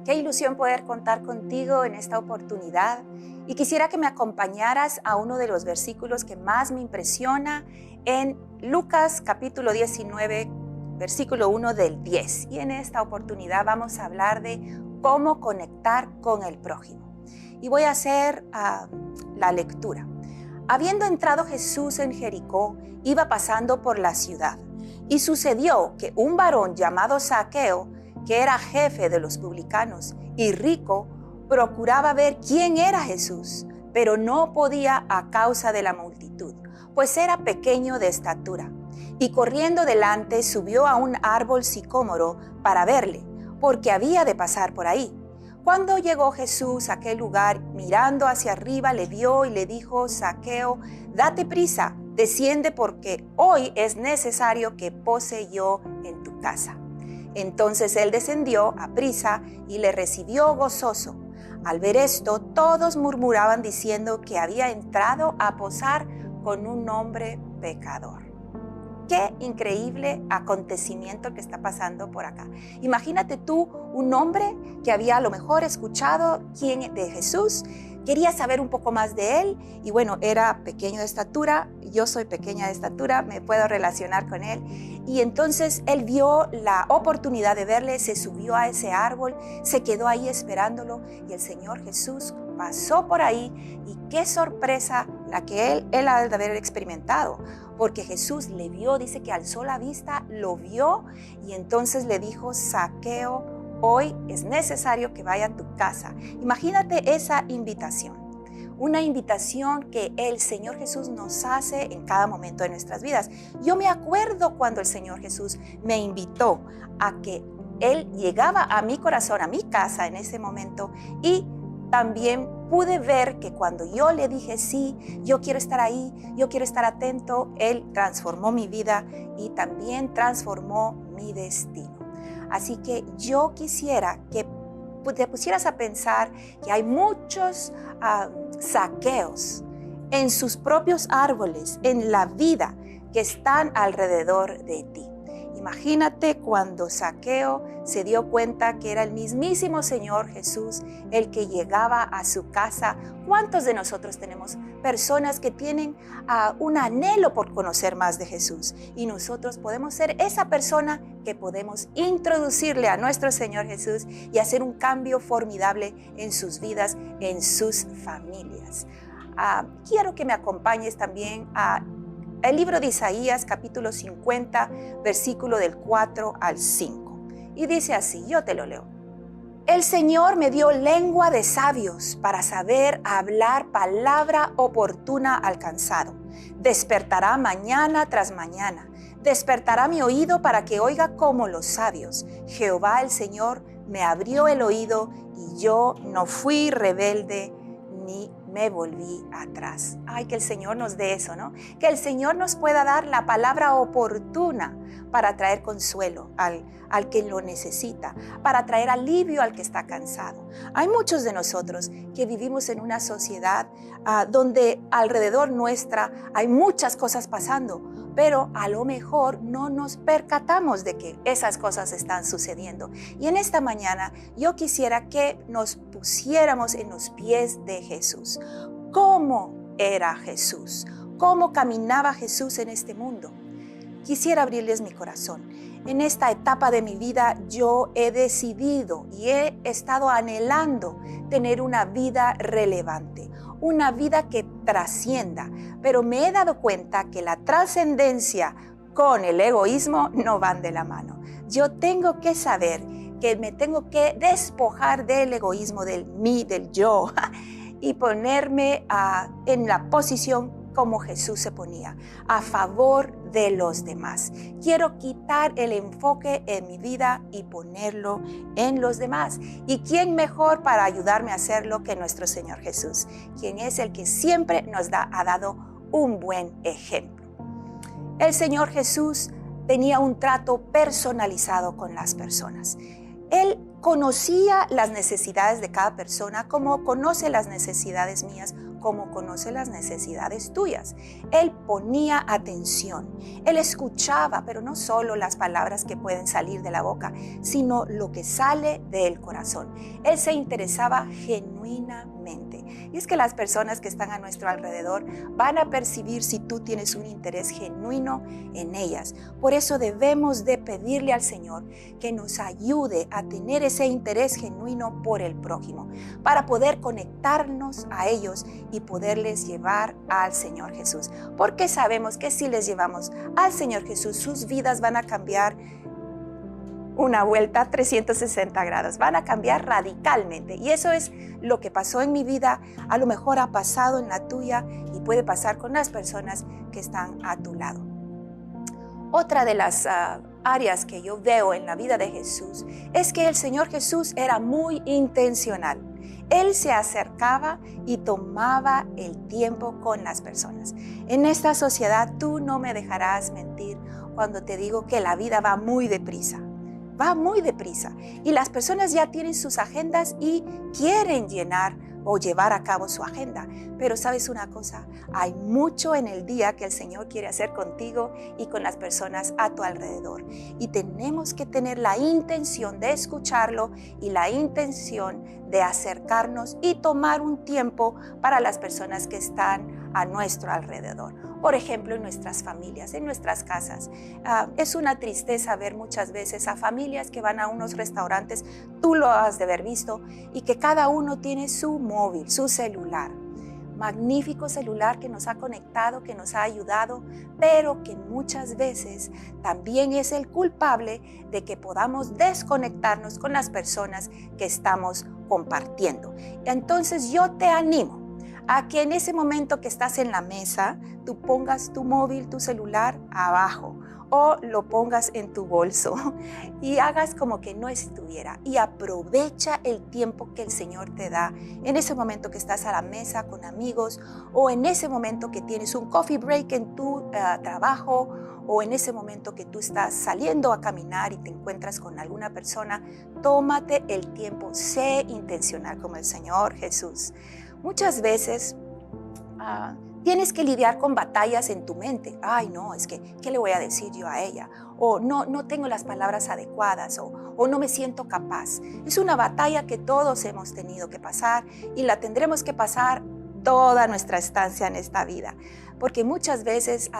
Qué ilusión poder contar contigo en esta oportunidad y quisiera que me acompañaras a uno de los versículos que más me impresiona en Lucas capítulo 19, versículo 1 del 10. Y en esta oportunidad vamos a hablar de cómo conectar con el prójimo. Y voy a hacer la lectura. Habiendo entrado Jesús en Jericó, iba pasando por la ciudad. Y sucedió que un varón llamado Zaqueo, que era jefe de los publicanos y rico, procuraba ver quién era Jesús, pero no podía a causa de la multitud, pues era pequeño de estatura. Y corriendo delante subió a un árbol sicómoro para verle, porque había de pasar por ahí. Cuando llegó Jesús a aquel lugar, mirando hacia arriba, le vio y le dijo: Zaqueo, date prisa, desciende, porque hoy es necesario que pose yo en tu casa. Entonces él descendió a prisa y le recibió gozoso. Al ver esto, todos murmuraban diciendo que había entrado a posar con un hombre pecador. Qué increíble acontecimiento que está pasando por acá. Imagínate tú, un hombre que había a lo mejor escuchado quién de Jesús, quería saber un poco más de él y bueno, era pequeño de estatura, yo soy pequeña de estatura, me puedo relacionar con él. Y entonces él vio la oportunidad de verle, se subió a ese árbol, se quedó ahí esperándolo y el Señor Jesús pasó por ahí y qué sorpresa la que él ha de haber experimentado, porque Jesús le vio, dice que alzó la vista, lo vio y entonces le dijo: Zaqueo, hoy es necesario que vaya a tu casa. Imagínate esa invitación, una invitación que el Señor Jesús nos hace en cada momento de nuestras vidas. Yo me acuerdo cuando el Señor Jesús me invitó a que Él llegaba a mi corazón, a mi casa en ese momento, y también pude ver que cuando yo le dije sí, yo quiero estar ahí, yo quiero estar atento, Él transformó mi vida y también transformó mi destino. Así que yo quisiera que te pusieras a pensar que hay muchos Zaqueos en sus propios árboles, en la vida, que están alrededor de ti. Imagínate cuando Zaqueo se dio cuenta que era el mismísimo Señor Jesús el que llegaba a su casa. ¿Cuántos de nosotros tenemos personas que tienen un anhelo por conocer más de Jesús? Y nosotros podemos ser esa persona que podemos introducirle a nuestro Señor Jesús y hacer un cambio formidable en sus vidas, en sus familias. Quiero que me acompañes también a el libro de Isaías, capítulo 50, versículo del 4 al 5. Y dice así, yo te lo leo. El Señor me dio lengua de sabios para saber hablar palabra oportuna al cansado. Despertará mañana tras mañana. Despertará mi oído para que oiga como los sabios. Jehová el Señor me abrió el oído y yo no fui rebelde ni me volví atrás. Ay, que el Señor nos dé eso, ¿no? Que el Señor nos pueda dar la palabra oportuna para traer consuelo al que lo necesita, para traer alivio al que está cansado. Hay muchos de nosotros que vivimos en una sociedad donde alrededor nuestra hay muchas cosas pasando, pero a lo mejor no nos percatamos de que esas cosas están sucediendo. Y en esta mañana yo quisiera que nos pusiéramos en los pies de Jesús. ¿Cómo era Jesús? ¿Cómo caminaba Jesús en este mundo? Quisiera abrirles mi corazón. En esta etapa de mi vida yo he decidido y he estado anhelando tener una vida relevante, una vida que trascienda, pero me he dado cuenta que la trascendencia con el egoísmo no van de la mano. Yo tengo que saber que me tengo que despojar del egoísmo, del mí, del yo, y ponerme en la posición como Jesús se ponía, a favor de los demás. Quiero quitar el enfoque en mi vida y ponerlo en los demás. ¿Y quién mejor para ayudarme a hacerlo que nuestro Señor Jesús, quien es el que siempre nos ha dado un buen ejemplo? El Señor Jesús tenía un trato personalizado con las personas. Él conocía las necesidades de cada persona como conoce las necesidades mías, como conoce las necesidades tuyas. Él ponía atención, Él escuchaba, pero no solo las palabras que pueden salir de la boca, sino lo que sale del corazón. Él se interesaba genuinamente. Y es que las personas que están a nuestro alrededor van a percibir si tú tienes un interés genuino en ellas. Por eso debemos de pedirle al Señor que nos ayude a tener ese interés genuino por el prójimo, para poder conectarnos a ellos y poderles llevar al Señor Jesús. Porque sabemos que si les llevamos al Señor Jesús, sus vidas van a cambiar una vuelta 360 grados, van a cambiar radicalmente. Y eso es lo que pasó en mi vida, a lo mejor ha pasado en la tuya y puede pasar con las personas que están a tu lado. Otra de las áreas que yo veo en la vida de Jesús es que el Señor Jesús era muy intencional. Él se acercaba y tomaba el tiempo con las personas. En esta sociedad tú no me dejarás mentir cuando te digo que la vida va muy deprisa. Va muy deprisa y las personas ya tienen sus agendas y quieren llenar o llevar a cabo su agenda. Pero sabes una cosa, hay mucho en el día que el Señor quiere hacer contigo y con las personas a tu alrededor. Y tenemos que tener la intención de escucharlo y la intención de acercarnos y tomar un tiempo para las personas que están a nuestro alrededor. Por ejemplo, en nuestras familias, en nuestras casas. Es una tristeza ver muchas veces a familias que van a unos restaurantes, tú lo has de haber visto, y que cada uno tiene su móvil, su celular. Magnífico celular que nos ha conectado, que nos ha ayudado, pero que muchas veces también es el culpable de que podamos desconectarnos con las personas que estamos compartiendo. Entonces yo te animo a que en ese momento que estás en la mesa, tú pongas tu móvil, tu celular abajo o lo pongas en tu bolso y hagas como que no estuviera y aprovecha el tiempo que el Señor te da en ese momento que estás a la mesa con amigos o en ese momento que tienes un coffee break en tu trabajo o en ese momento que tú estás saliendo a caminar y te encuentras con alguna persona. Tómate el tiempo, sé intencional como el Señor Jesús. Muchas veces tienes que lidiar con batallas en tu mente. Ay, no, es que, ¿qué le voy a decir yo a ella? O no tengo las palabras adecuadas o no me siento capaz. Es una batalla que todos hemos tenido que pasar y la tendremos que pasar toda nuestra estancia en esta vida. Porque muchas veces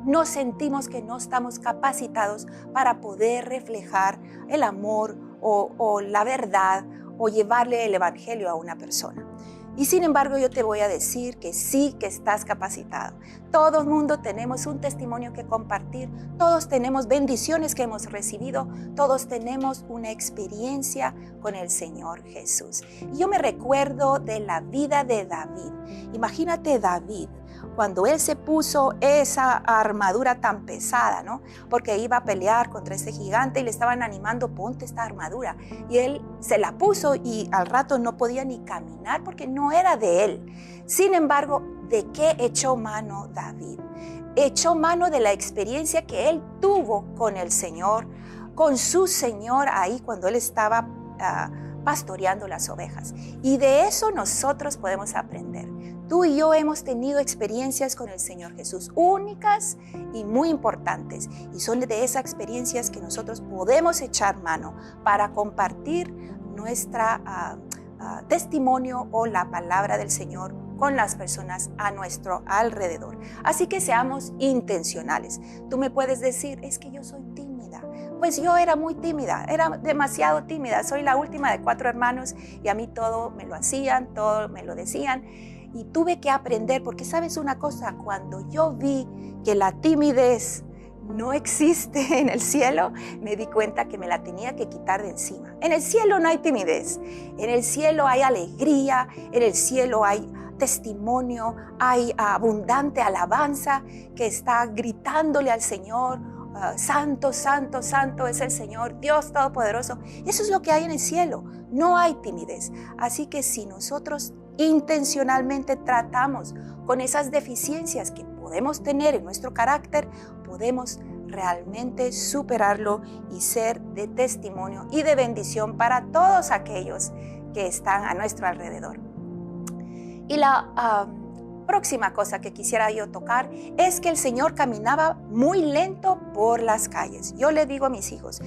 no sentimos que no estamos capacitados para poder reflejar el amor o la verdad o llevarle el evangelio a una persona. Y sin embargo yo te voy a decir que sí que estás capacitado. Todo el mundo tenemos un testimonio que compartir, todos tenemos bendiciones que hemos recibido, todos tenemos una experiencia con el Señor Jesús. Y yo me recuerdo de la vida de David. Imagínate David, cuando él se puso esa armadura tan pesada, ¿no? Porque iba a pelear contra ese gigante y le estaban animando, ponte esta armadura. Y él se la puso y al rato no podía ni caminar porque no era de él. Sin embargo, ¿de qué echó mano David? Echó mano de la experiencia que él tuvo con el Señor, con su Señor ahí cuando él estaba pastoreando las ovejas. Y de eso nosotros podemos aprender. Tú y yo hemos tenido experiencias con el Señor Jesús únicas y muy importantes. Y son de esas experiencias que nosotros podemos echar mano para compartir nuestra testimonio o la palabra del Señor con las personas a nuestro alrededor. Así que seamos intencionales. Tú me puedes decir, es que yo soy tímida. Pues yo era muy tímida, era demasiado tímida. Soy la última de 4 hermanos y a mí todo me lo hacían, todo me lo decían. Y tuve que aprender, porque sabes una cosa, cuando yo vi que la timidez no existe en el cielo, me di cuenta que me la tenía que quitar de encima. En el cielo no hay timidez, en el cielo hay alegría, en el cielo hay testimonio, hay abundante alabanza que está gritándole al Señor, santo, santo, santo es el Señor, Dios Todopoderoso. Eso es lo que hay en el cielo, no hay timidez. Así que si nosotros intencionalmente tratamos con esas deficiencias que podemos tener en nuestro carácter, podemos realmente superarlo y ser de testimonio y de bendición para todos aquellos que están a nuestro alrededor. Y la próxima cosa que quisiera yo tocar es que el Señor caminaba muy lento por las calles. Yo le digo a mis hijos,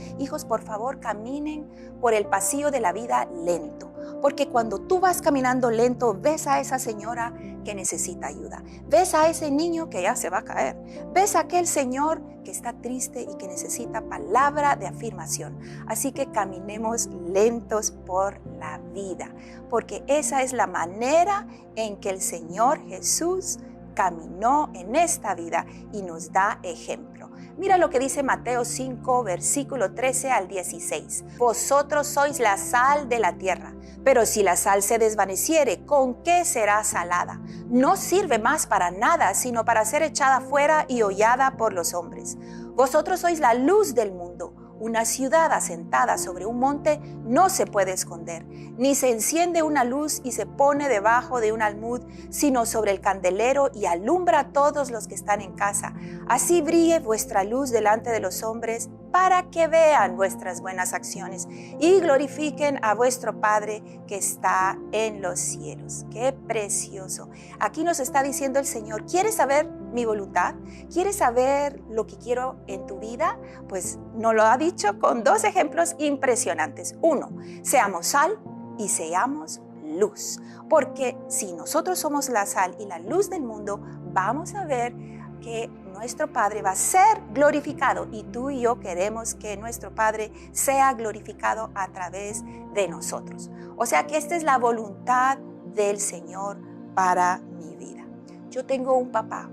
por favor caminen por el pasillo de la vida lento, porque cuando tú vas caminando lento, ves a esa señora que necesita ayuda, ves a ese niño que ya se va a caer, ves a aquel señor que está triste y que necesita palabra de afirmación. Así que caminemos lentos por la vida, porque esa es la manera en que el Señor Jesús caminó en esta vida y nos da ejemplo. Mira lo que dice Mateo 5, versículo 13 al 16. Vosotros sois la sal de la tierra, pero si la sal se desvaneciere, ¿con qué será salada? No sirve más para nada, sino para ser echada fuera y hollada por los hombres. Vosotros sois la luz del mundo. Una ciudad asentada sobre un monte no se puede esconder, ni se enciende una luz y se pone debajo de un almud, sino sobre el candelero y alumbra a todos los que están en casa. Así brille vuestra luz delante de los hombres, para que vean vuestras buenas acciones y glorifiquen a vuestro Padre que está en los cielos. ¡Qué precioso! Aquí nos está diciendo el Señor, ¿quieres saber mi voluntad? ¿Quieres saber lo que quiero en tu vida? Pues nos lo ha dicho con dos ejemplos impresionantes. Uno, seamos sal y seamos luz. Porque si nosotros somos la sal y la luz del mundo, vamos a ver que nuestro Padre va a ser glorificado y tú y yo queremos que nuestro Padre sea glorificado a través de nosotros. O sea que esta es la voluntad del Señor para mi vida. Yo tengo un papá,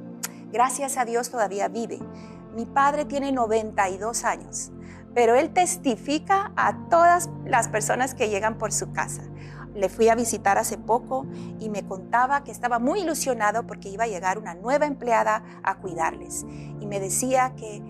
gracias a Dios todavía vive. Mi padre tiene 92 años, pero él testifica a todas las personas que llegan por su casa. Le fui a visitar hace poco y me contaba que estaba muy ilusionado porque iba a llegar una nueva empleada a cuidarles. Y me decía que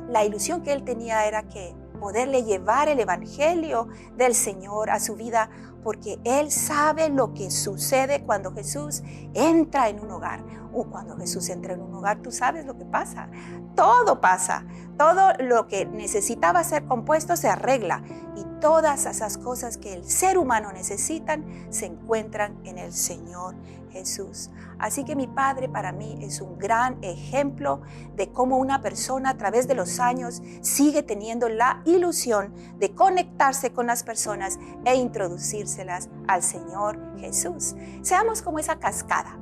la ilusión que él tenía era que poderle llevar el evangelio del Señor a su vida, porque él sabe lo que sucede cuando Jesús entra en un hogar. O cuando Jesús entra en un hogar, tú sabes lo que pasa. Todo pasa. Todo lo que necesitaba ser compuesto se arregla. Y todas esas cosas que el ser humano necesitan se encuentran en el Señor Jesús. Así que mi padre para mí es un gran ejemplo de cómo una persona a través de los años sigue teniendo la ilusión de conectarse con las personas e introducírselas al Señor Jesús. Seamos como esa cascada.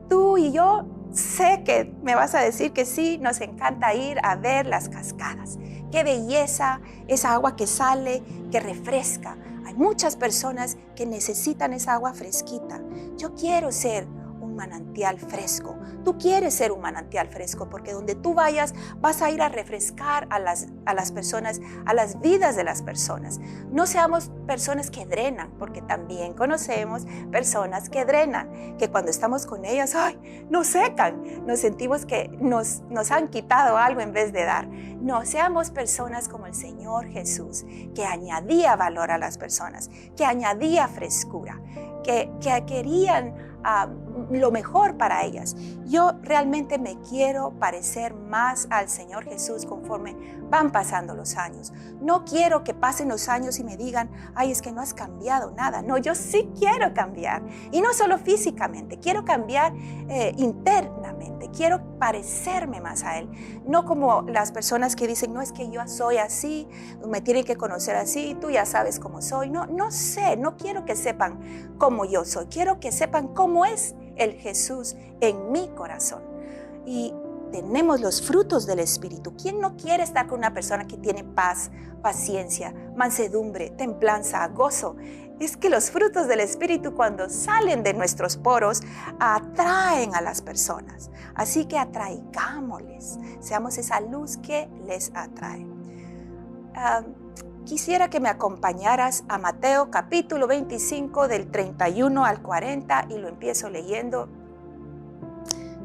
Tú y yo sé que me vas a decir que sí, nos encanta ir a ver las cascadas. Qué belleza, esa agua que sale, que refresca. Hay muchas personas que necesitan esa agua fresquita. Yo quiero ser un manantial fresco. Tú quieres ser un manantial fresco porque donde tú vayas vas a ir a refrescar a las personas, a las vidas de las personas. No seamos personas que drenan, porque también conocemos personas que drenan, que cuando estamos con ellas, nos secan, nos sentimos que nos han quitado algo en vez de dar. No, seamos personas como el Señor Jesús, que añadía valor a las personas, que añadía frescura, que querían lo mejor para ellas. Yo realmente me quiero parecer más al Señor Jesús conforme van pasando los años. No quiero que pasen los años y me digan, es que no has cambiado nada. No, yo sí quiero cambiar. Y no solo físicamente, quiero cambiar internamente. Quiero parecerme más a Él. No como las personas que dicen, no, es que yo soy así, me tienen que conocer así, tú ya sabes cómo soy. No sé, no quiero que sepan cómo yo soy. Quiero que sepan cómo es el Jesús en mi corazón. Y tenemos los frutos del Espíritu. ¿Quién no quiere estar con una persona que tiene paz, paciencia, mansedumbre, templanza, gozo? Es que los frutos del Espíritu, cuando salen de nuestros poros, atraen a las personas. Así que atraigámosles, seamos esa luz que les atrae. Quisiera que me acompañaras a Mateo capítulo 25 del 31 al 40 y lo empiezo leyendo.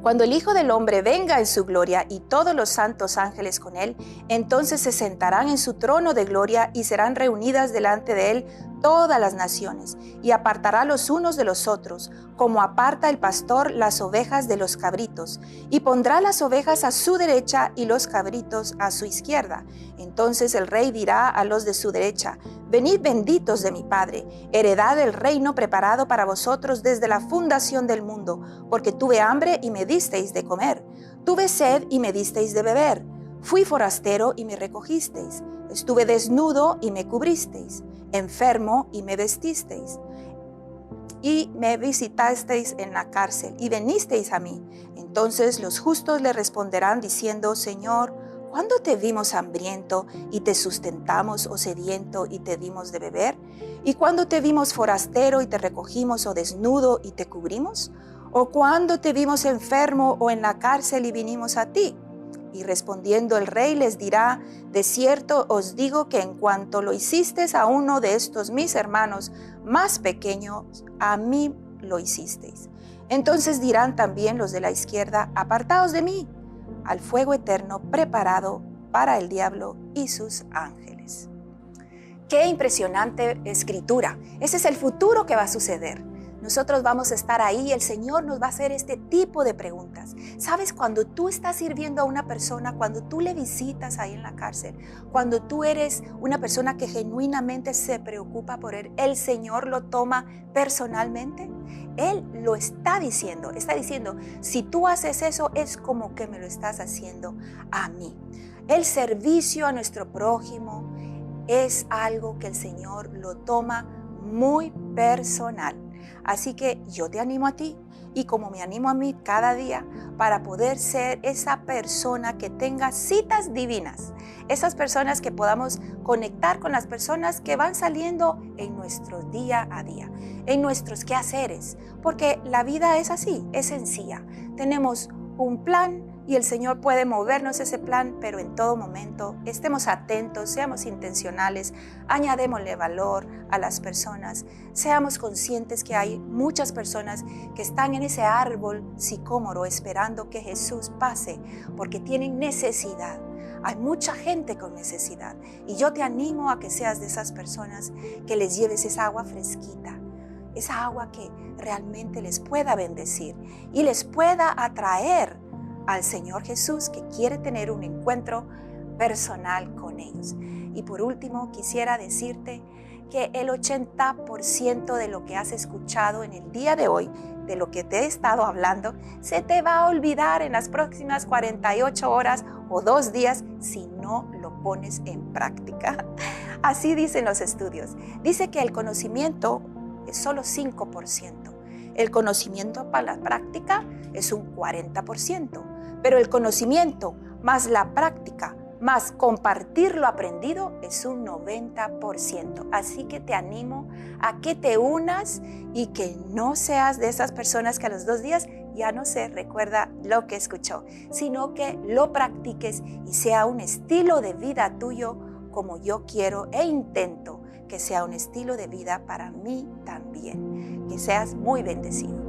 Cuando el Hijo del Hombre venga en su gloria y todos los santos ángeles con él, entonces se sentarán en su trono de gloria y serán reunidas delante de él todas las naciones, y apartará los unos de los otros, como aparta el pastor las ovejas de los cabritos, y pondrá las ovejas a su derecha y los cabritos a su izquierda. Entonces el rey dirá a los de su derecha: venid benditos de mi Padre, heredad el reino preparado para vosotros desde la fundación del mundo, porque tuve hambre y me disteis de comer, tuve sed y me disteis de beber, fui forastero y me recogisteis, estuve desnudo y me cubristeis, enfermo y me vestisteis, y me visitasteis en la cárcel y venisteis a mí. Entonces los justos le responderán diciendo: Señor, ¿cuándo te vimos hambriento y te sustentamos, o sediento y te dimos de beber? ¿Y cuándo te vimos forastero y te recogimos, o desnudo y te cubrimos? ¿O cuándo te vimos enfermo o en la cárcel y vinimos a ti? Y respondiendo el rey les dirá: de cierto os digo que en cuanto lo hicisteis a uno de estos mis hermanos más pequeños, a mí lo hicisteis. Entonces dirán también los de la izquierda: apartaos de mí, al fuego eterno preparado para el diablo y sus ángeles. Qué impresionante escritura. Ese es el futuro que va a suceder. Nosotros vamos a estar ahí y el Señor nos va a hacer este tipo de preguntas. ¿Sabes? Cuando tú estás sirviendo a una persona, cuando tú le visitas ahí en la cárcel, cuando tú eres una persona que genuinamente se preocupa por él, el Señor lo toma personalmente. Él lo está diciendo, si tú haces eso es como que me lo estás haciendo a mí. El servicio a nuestro prójimo es algo que el Señor lo toma muy personal. Así que yo te animo a ti, y como me animo a mí cada día, para poder ser esa persona que tenga citas divinas, esas personas que podamos conectar con las personas que van saliendo en nuestro día a día, en nuestros quehaceres, porque la vida es así, es sencilla. Tenemos un plan y el Señor puede movernos ese plan, pero en todo momento estemos atentos, seamos intencionales, añadémosle valor a las personas, seamos conscientes que hay muchas personas que están en ese árbol sicómoro esperando que Jesús pase porque tienen necesidad. Hay mucha gente con necesidad y yo te animo a que seas de esas personas que les lleves esa agua fresquita, esa agua que realmente les pueda bendecir y les pueda atraer al Señor Jesús, que quiere tener un encuentro personal con ellos. Y por último, quisiera decirte que el 80% de lo que has escuchado en el día de hoy, de lo que te he estado hablando, se te va a olvidar en las próximas 48 horas o 2 días si no lo pones en práctica. Así dicen los estudios. Dice que el conocimiento es solo 5%. El conocimiento para la práctica es un 40%. Pero el conocimiento más la práctica más compartir lo aprendido es un 90%. Así que te animo a que te unas y que no seas de esas personas que a los 2 días ya no se recuerda lo que escuchó, sino que lo practiques y sea un estilo de vida tuyo, como yo quiero e intento que sea un estilo de vida para mí también. Que seas muy bendecido.